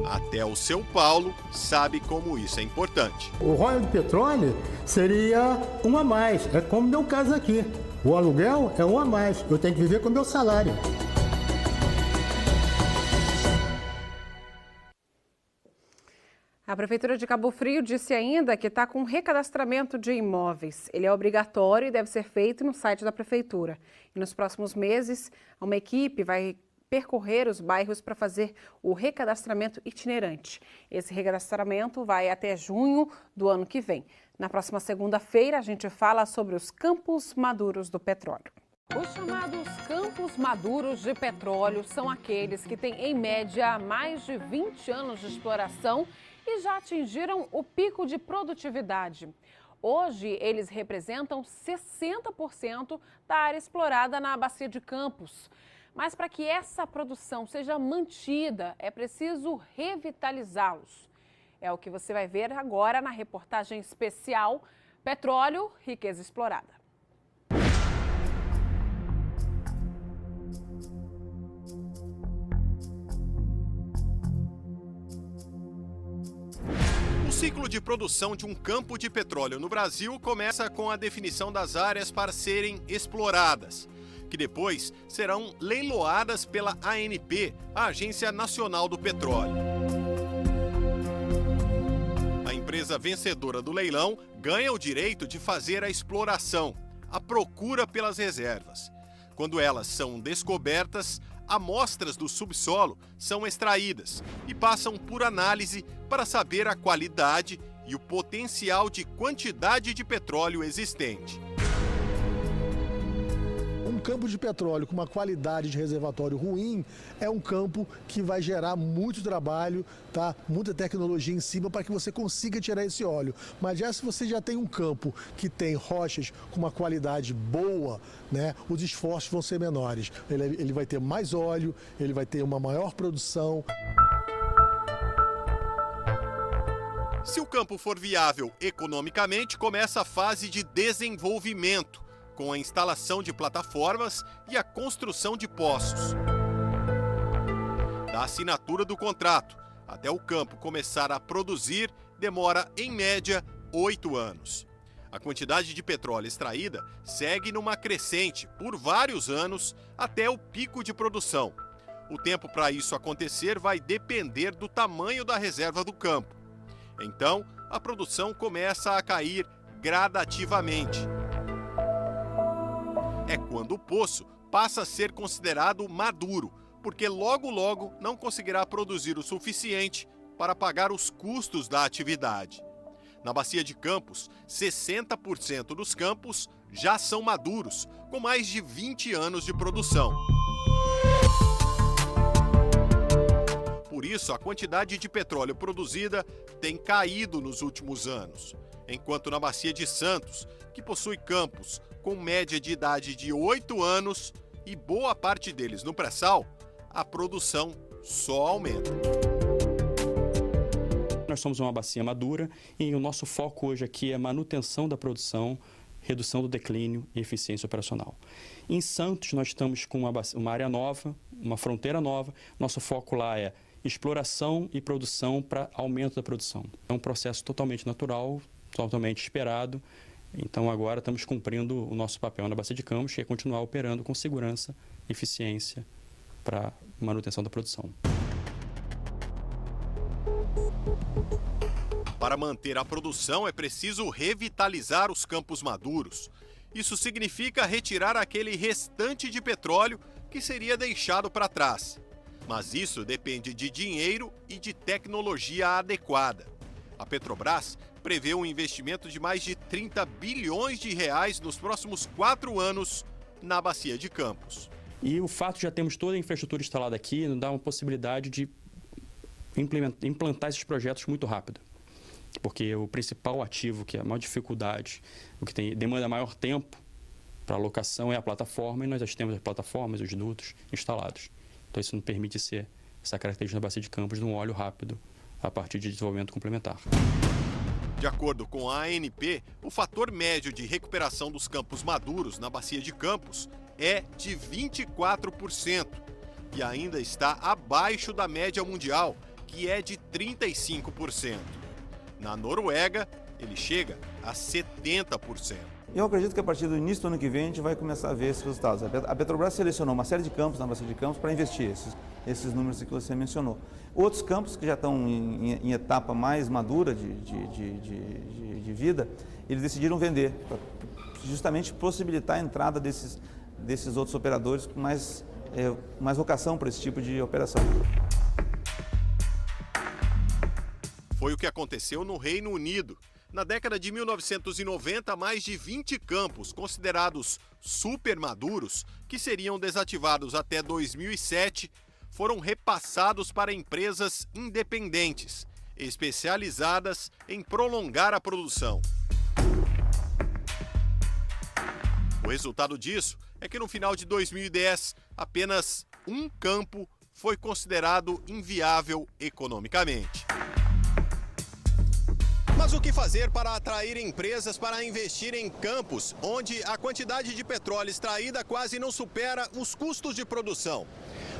Até o seu Paulo sabe como isso é importante. O royalties de petróleo seria um a mais, é como meu caso aqui. O aluguel é um a mais, eu tenho que viver com o meu salário. A Prefeitura de Cabo Frio disse ainda que está com recadastramento de imóveis. Ele é obrigatório e deve ser feito no site da Prefeitura. E nos próximos meses, uma equipe vai percorrer os bairros para fazer o recadastramento itinerante. Esse recadastramento vai até junho do ano que vem. Na próxima segunda-feira, a gente fala sobre os campos maduros do petróleo. Os chamados campos maduros de petróleo são aqueles que têm, em média, mais de 20 anos de exploração e já atingiram o pico de produtividade. Hoje, eles representam 60% da área explorada na Bacia de Campos. Mas para que essa produção seja mantida, é preciso revitalizá-los. É o que você vai ver agora na reportagem especial Petróleo, Riqueza Explorada. O ciclo de produção de um campo de petróleo no Brasil começa com a definição das áreas para serem exploradas, que depois serão leiloadas pela ANP, a Agência Nacional do Petróleo. A empresa vencedora do leilão ganha o direito de fazer a exploração, a procura pelas reservas. Quando elas são descobertas, amostras do subsolo são extraídas e passam por análise para saber a qualidade e o potencial de quantidade de petróleo existente. Um campo de petróleo com uma qualidade de reservatório ruim é um campo que vai gerar muito trabalho, tá? Muita tecnologia em cima para que você consiga tirar esse óleo. Mas já se você já tem um campo que tem rochas com uma qualidade boa, né, os esforços vão ser menores. Ele vai ter mais óleo, ele vai ter uma maior produção. Se o campo for viável economicamente, começa a fase de desenvolvimento, com a instalação de plataformas e a construção de poços. Da assinatura do contrato até o campo começar a produzir, demora, em média, 8 anos. A quantidade de petróleo extraída segue numa crescente por vários anos até o pico de produção. O tempo para isso acontecer vai depender do tamanho da reserva do campo. Então, a produção começa a cair gradativamente. É quando o poço passa a ser considerado maduro, porque logo não conseguirá produzir o suficiente para pagar os custos da atividade. Na Bacia de Campos, 60% dos campos já são maduros, com mais de 20 anos de produção. Por isso, a quantidade de petróleo produzida tem caído nos últimos anos, enquanto na Bacia de Santos, que possui campos com média de idade de 8 anos e boa parte deles no pré-sal, a produção só aumenta. Nós somos uma bacia madura e o nosso foco hoje aqui é manutenção da produção, redução do declínio e eficiência operacional. Em Santos, nós estamos com uma área nova, uma fronteira nova. Nosso foco lá é exploração e produção para aumento da produção. É um processo totalmente natural, totalmente esperado. Então, agora estamos cumprindo o nosso papel na Bacia de Campos, que é continuar operando com segurança e eficiência para manutenção da produção. Para manter a produção, é preciso revitalizar os campos maduros. Isso significa retirar aquele restante de petróleo que seria deixado para trás. Mas isso depende de dinheiro e de tecnologia adequada. A Petrobras prevê um investimento de mais de 30 bilhões de reais nos próximos 4 anos na Bacia de Campos. E o fato de já termos toda a infraestrutura instalada aqui nos dá uma possibilidade de implantar esses projetos muito rápido. Porque o principal ativo, que é a maior dificuldade, o que demanda maior tempo para alocação é a plataforma, e nós já temos as plataformas, os dutos instalados. Então isso nos permite ser essa característica da Bacia de Campos de um óleo rápido a partir de desenvolvimento complementar. De acordo com a ANP, o fator médio de recuperação dos campos maduros na Bacia de Campos é de 24% e ainda está abaixo da média mundial, que é de 35%. Na Noruega, ele chega a 70%. Eu acredito que a partir do início do ano que vem a gente vai começar a ver esses resultados. A Petrobras selecionou uma série de campos na Bacia de Campos para investir esses números que você mencionou. Outros campos que já estão em etapa mais madura de vida, eles decidiram vender, para justamente possibilitar a entrada desses outros operadores com mais mais vocação para esse tipo de operação. Foi o que aconteceu no Reino Unido. Na década de 1990, mais de 20 campos considerados super maduros, que seriam desativados até 2007, foram repassados para empresas independentes, especializadas em prolongar a produção. O resultado disso é que no final de 2010, apenas um campo foi considerado inviável economicamente. Mas o que fazer para atrair empresas para investir em campos onde a quantidade de petróleo extraída quase não supera os custos de produção?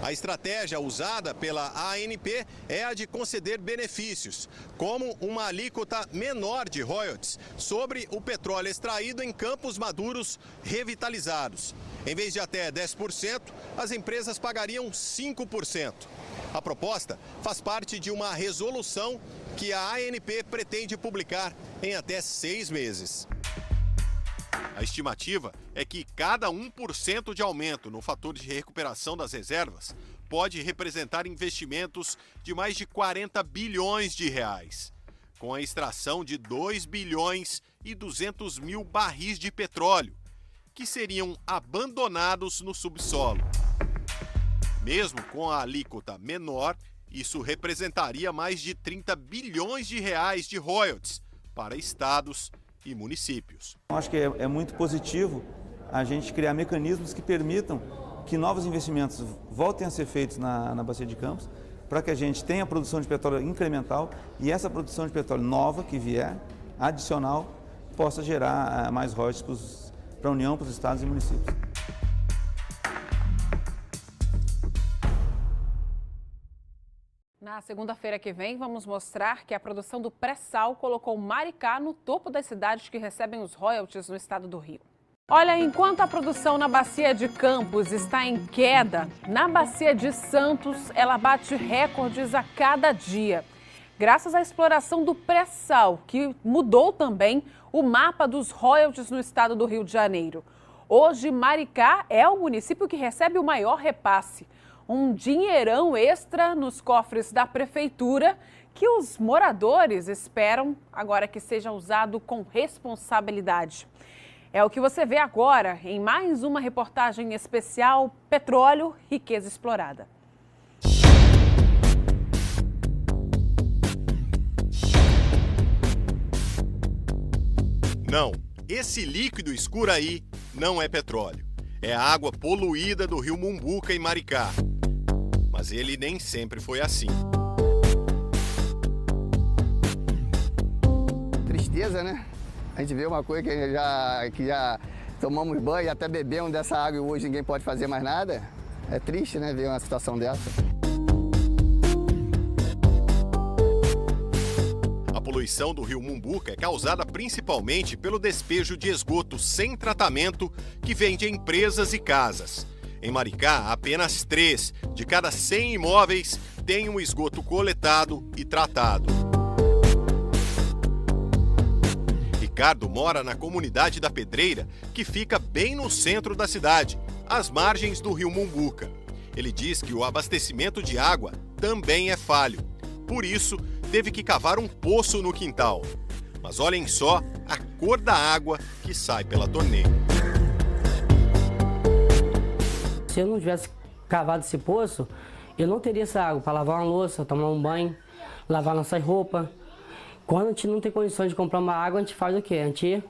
A estratégia usada pela ANP é a de conceder benefícios, como uma alíquota menor de royalties sobre o petróleo extraído em campos maduros revitalizados. Em vez de até 10%, as empresas pagariam 5%. A proposta faz parte de uma resolução que a ANP pretende publicar em até 6 meses. A estimativa é que cada 1% de aumento no fator de recuperação das reservas pode representar investimentos de mais de 40 bilhões de reais, com a extração de 2 bilhões e 200 mil barris de petróleo, que seriam abandonados no subsolo. Mesmo com a alíquota menor, isso representaria mais de 30 bilhões de reais de royalties para estados e municípios. Acho que é muito positivo a gente criar mecanismos que permitam que novos investimentos voltem a ser feitos na Bacia de Campos, para que a gente tenha a produção de petróleo incremental e essa produção de petróleo nova que vier, adicional, possa gerar mais royalties para a União, para os estados e municípios. Na segunda-feira que vem, vamos mostrar que a produção do pré-sal colocou Maricá no topo das cidades que recebem os royalties no estado do Rio. Olha, enquanto a produção na Bacia de Campos está em queda, na Bacia de Santos ela bate recordes a cada dia. Graças à exploração do pré-sal, que mudou também o mapa dos royalties no estado do Rio de Janeiro. Hoje, Maricá é o município que recebe o maior repasse. Um dinheirão extra nos cofres da prefeitura que os moradores esperam agora que seja usado com responsabilidade. É o que você vê agora em mais uma reportagem especial Petróleo, Riqueza Explorada. Não, esse líquido escuro aí não é petróleo. É a água poluída do rio Mumbuca em Maricá. Mas ele nem sempre foi assim. Tristeza, né? A gente vê uma coisa que já tomamos banho e até bebemos dessa água e hoje ninguém pode fazer mais nada. É triste, né, ver uma situação dessa. A poluição do rio Mumbuca é causada principalmente pelo despejo de esgoto sem tratamento que vem de empresas e casas. Em Maricá, apenas 3 de cada 100 imóveis têm um esgoto coletado e tratado. Ricardo mora na comunidade da Pedreira, que fica bem no centro da cidade, às margens do rio Mumbuca. Ele diz que o abastecimento de água também é falho. Por isso, teve que cavar um poço no quintal. Mas olhem só a cor da água que sai pela torneira. Se eu não tivesse cavado esse poço, eu não teria essa água para lavar uma louça, tomar um banho, lavar nossas roupas. Quando a gente não tem condições de comprar uma água, a gente faz o quê? A gente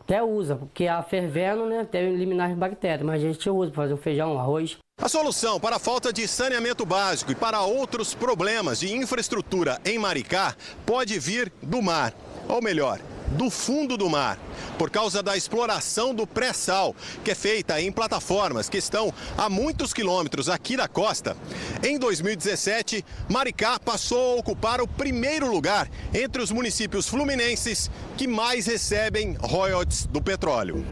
até usa, porque a fervendo, né, deve eliminar as bactérias, mas a gente usa para fazer um feijão, um arroz. A solução para a falta de saneamento básico e para outros problemas de infraestrutura em Maricá pode vir do mar, ou melhor, do fundo do mar, por causa da exploração do pré-sal, que é feita em plataformas que estão a muitos quilômetros aqui da costa. Em 2017, Maricá passou a ocupar o primeiro lugar entre os municípios fluminenses que mais recebem royalties do petróleo.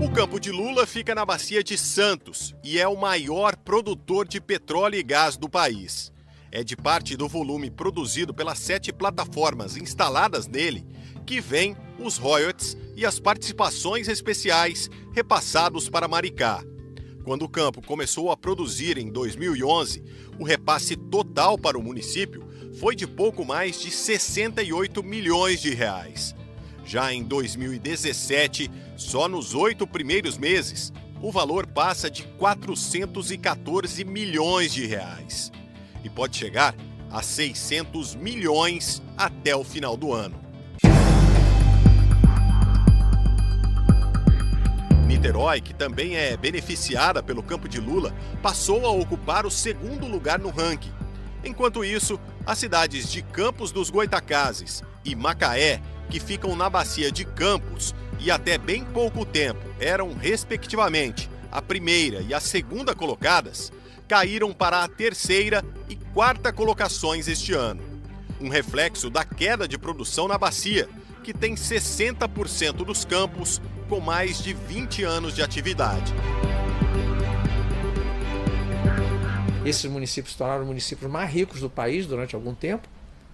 O Campo de Lula fica na Bacia de Santos e é o maior produtor de petróleo e gás do país. É de parte do volume produzido pelas 7 plataformas instaladas nele que vem os royalties e as participações especiais repassados para Maricá. Quando o campo começou a produzir em 2011, o repasse total para o município foi de pouco mais de 68 milhões de reais. Já em 2017, só nos 8 primeiros meses, o valor passa de 414 milhões de reais. E pode chegar a 600 milhões até o final do ano. Niterói, que também é beneficiada pelo Campo de Lula, passou a ocupar o 2º lugar no ranking. Enquanto isso, as cidades de Campos dos Goytacazes e Macaé, que ficam na bacia de Campos e até bem pouco tempo eram, respectivamente, a primeira e a segunda colocadas, caíram para a 3ª e 4ª colocações este ano. Um reflexo da queda de produção na bacia, que tem 60% dos campos com mais de 20 anos de atividade. Esses municípios se tornaram municípios mais ricos do país durante algum tempo,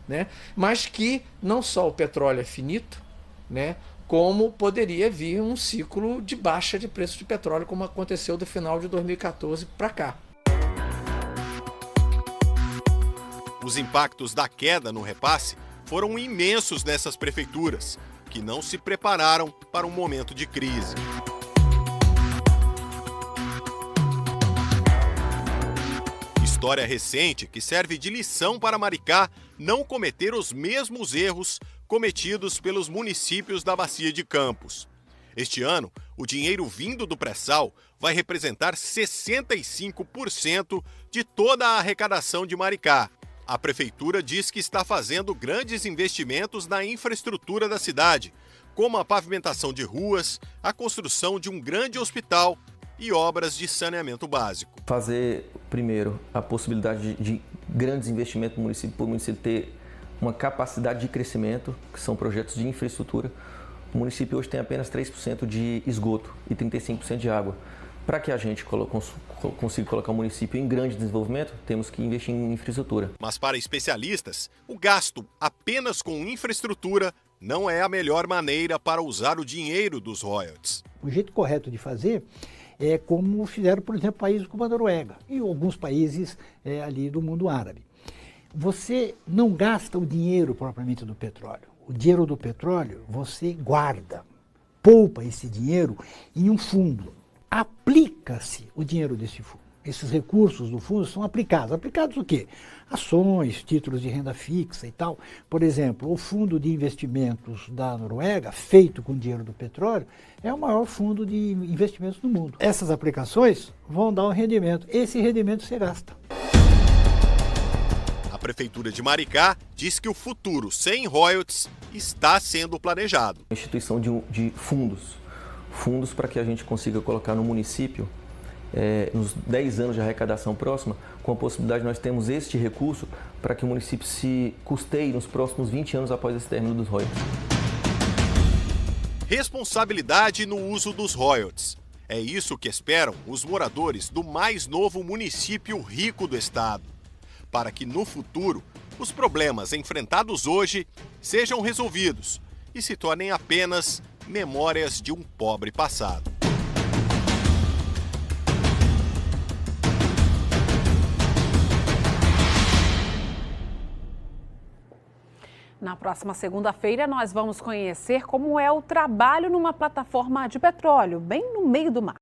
né? Mas que não só o petróleo é finito, né? Como poderia vir um ciclo de baixa de preço de petróleo, como aconteceu do final de 2014 para cá. Os impactos da queda no repasse foram imensos nessas prefeituras, que não se prepararam para um momento de crise. História recente que serve de lição para Maricá não cometer os mesmos erros cometidos pelos municípios da Bacia de Campos. Este ano, o dinheiro vindo do pré-sal vai representar 65% de toda a arrecadação de Maricá. A prefeitura diz que está fazendo grandes investimentos na infraestrutura da cidade, como a pavimentação de ruas, a construção de um grande hospital e obras de saneamento básico. Fazer, primeiro, a possibilidade de grandes investimentos no município, para o município ter uma capacidade de crescimento, que são projetos de infraestrutura. O município hoje tem apenas 3% de esgoto e 35% de água. Para que a gente consiga colocar o município em grande desenvolvimento, temos que investir em infraestrutura. Mas para especialistas, o gasto apenas com infraestrutura não é a melhor maneira para usar o dinheiro dos royalties. O jeito correto de fazer é como fizeram, por exemplo, países como a Noruega e alguns países ali do mundo árabe. Você não gasta o dinheiro propriamente do petróleo. O dinheiro do petróleo você guarda, poupa esse dinheiro em um fundo. Aplica-se o dinheiro desse fundo. Esses recursos do fundo são aplicados. Aplicados o quê? Ações, títulos de renda fixa e tal. Por exemplo, o fundo de investimentos da Noruega, feito com dinheiro do petróleo, é o maior fundo de investimentos do mundo. Essas aplicações vão dar um rendimento. Esse rendimento você gasta. A Prefeitura de Maricá diz que o futuro sem royalties está sendo planejado. A instituição de fundos para que a gente consiga colocar no município, nos 10 anos de arrecadação próxima, com a possibilidade de nós termos este recurso para que o município se custeie nos próximos 20 anos após esse término dos royalties. Responsabilidade no uso dos royalties. É isso que esperam os moradores do mais novo município rico do estado. Para que no futuro, os problemas enfrentados hoje sejam resolvidos e se tornem apenas memórias de um pobre passado. Na próxima segunda-feira, nós vamos conhecer como é o trabalho numa plataforma de petróleo, bem no meio do mar.